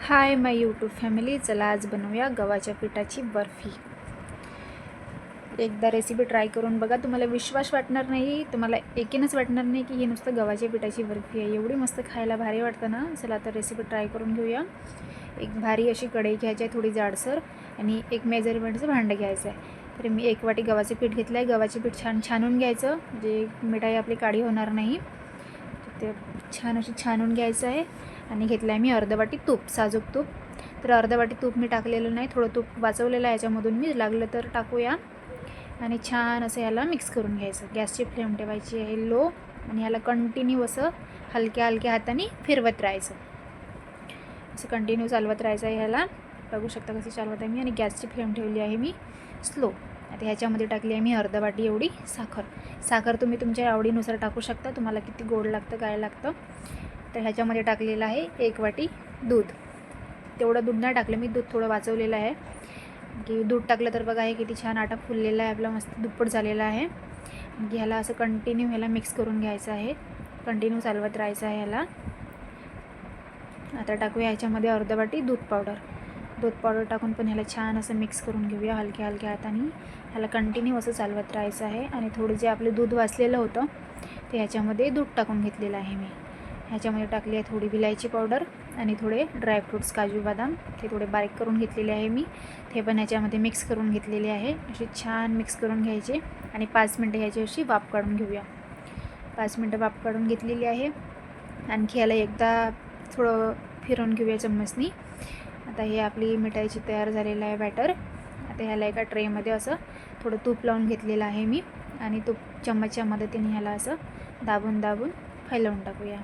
Hi my YouTube family. चला आज बनवूया गव्हाच्या पिठाची बर्फी. एकदा रेसिपी ट्राय करून बघा, तुम्हाला विश्वास वाटणार नाही, तुम्हाला एकीनंच वाटणार नाही की हे नुसतं गव्हाच्या पिठाची बर्फी आहे. एवढी मस्त खायला भारी वाटतं ना. चला तर रेसिपी ट्राय करून घेऊया. एक भारी अशी कढई घ्यायची आहे, थोडी जाडसर, आणि एक मेजरमेंटचं भांडं घ्यायचं आहे. तर मी 1 वाटी गव्हाचं पीठ घेतलं आहे. गव्हाचे पीठ छानून घ्यायचं, म्हणजे मिठाई आपली काळी होणार नाही. ते छान अशी छानून घ्यायचं आहे. आणि घेतलं आहे मी अर्धा वाटी तूप, साजूक तूप. तर अर्धा वाटी तूप मी टाकलेलं नाही, थोडं तूप वाचवलेलं आहे याच्यामधून मी, लागलं तर टाकूया. आणि छान असं याला मिक्स करून घ्यायचं. गॅसची फ्लेम ठेवायची आहे लो, आणि याला कंटिन्यू असं हलक्या हलक्या हाताने फिरवत राहायचं. असं कंटिन्यू चालवत राहायचं आहे ह्याला. बघू शकता कसं चालवत आहे मी. आणि गॅसची फ्लेम ठेवली आहे मी स्लो. आता ह्याच्यामध्ये टाकली आहे मी अर्धा वाटी एवढी साखर तुम्ही तुमच्या आवडीनुसार टाकू शकता, तुम्हाला किती गोड लागतं काय लागतं. तर ह्याच्यामध्ये टाकलेलं आहे 1 वाटी दूध. तेवढं दूध नाही टाकलं मी, दूध थोडं वाचवलेलं आहे. की दूध टाकलं तर बघा हे किती छान आटा फुललेला आहे आपला, मस्त दुप्पट झालेला आहे. ह्याला असं कंटिन्यू ह्याला मिक्स करून घ्यायचं आहे, कंटिन्यू चालवत राहायचं आहे ह्याला. आता टाकूया ह्याच्यामध्ये अर्धा वाटी दूध पावडर टाकून पण ह्याला छान असं मिक्स करून घेऊया हलक्या हलक्या हाताने. ह्याला कंटिन्यू असं चालवत राहायचं आहे. आणि थोडं जे आपलं दूध वाचलेलं होतं ते ह्याच्यामध्ये दूध टाकून घेतलेलं आहे मी. ह्याच्यामध्ये टाकली आहे थोडी विलायची पावडर आणि थोडे ड्रायफ्रूट्स, काजू बदाम, ते थोडे बारीक करून घेतलेले आहे मी. ते पण ह्याच्यामध्ये मिक्स करून घेतलेले आहे. अशी छान मिक्स करून घ्यायचे आणि 5 मिनटं ह्याची अशी वाफ काढून घेऊया. 5 मिनटं वाफ काढून घेतलेली आहे. आणखी ह्याला एकदा थोडं फिरवून घेऊया चम्मचनी. आता हे आपली मिठाईची तयार झालेलं आहे बॅटर. आता ह्याला एका ट्रेमध्ये असं थोडं तूप लावून घेतलेलं आहे मी, आणि तूप चम्मचच्या मदतीने ह्याला असं दाबून फैलवून टाकूया.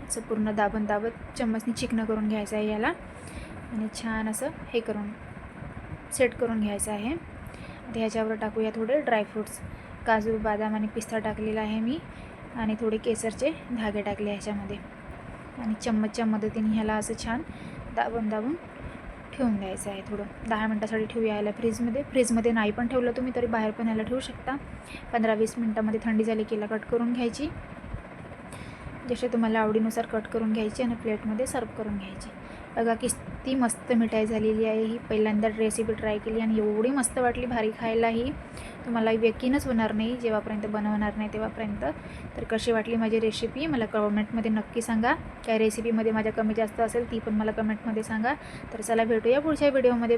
असं पूर्ण दाबत चम्मचनी चिकनं करून घ्यायचं आहे याला, आणि छान असं हे करून सेट करून घ्यायचं आहे. आता ह्याच्यावर टाकूया थोडे ड्रायफ्रूट्स, काजू बदाम आणि पिस्ता टाकलेला आहे मी, आणि थोडे केसरचे धागे टाकले ह्याच्यामध्ये. आणि चम्मचच्या मदतीने ह्याला असं छान दाबून ठेवून द्यायचं आहे. थोडं 10 मिनटासाठी ठेवूया याला फ्रीजमध्ये नाही पण ठेवलं तुम्ही तरी बाहेर पण ह्याला ठेवू शकता. 15-20 मिनटामध्ये थंडी झाली की याला कट करून घ्यायची. जसे तुम्हाला आवडीनुसार कट करून घ्यायची आणि प्लेटमध्ये सर्व करून घ्यायची. बघा किती मस्त मिठाई झालेली आहे ही. पहिल्यांदा रेसिपी ट्राय केली आणि एवढी मस्त वाटली, भारी खायला ही. तुम्हाला यकीनच होणार नाही जेव्हापर्यंत बनवणार नाही तेव्हापर्यंत. तर कशी वाटली माझी रेसिपी मला कमेंटमध्ये नक्की सांगा. काय रेसिपीमध्ये माझ्या कमी जास्त असेल ती पण मला कमेंटमध्ये सांगा. तर चला भेटूया पुढच्या व्हिडिओमध्ये.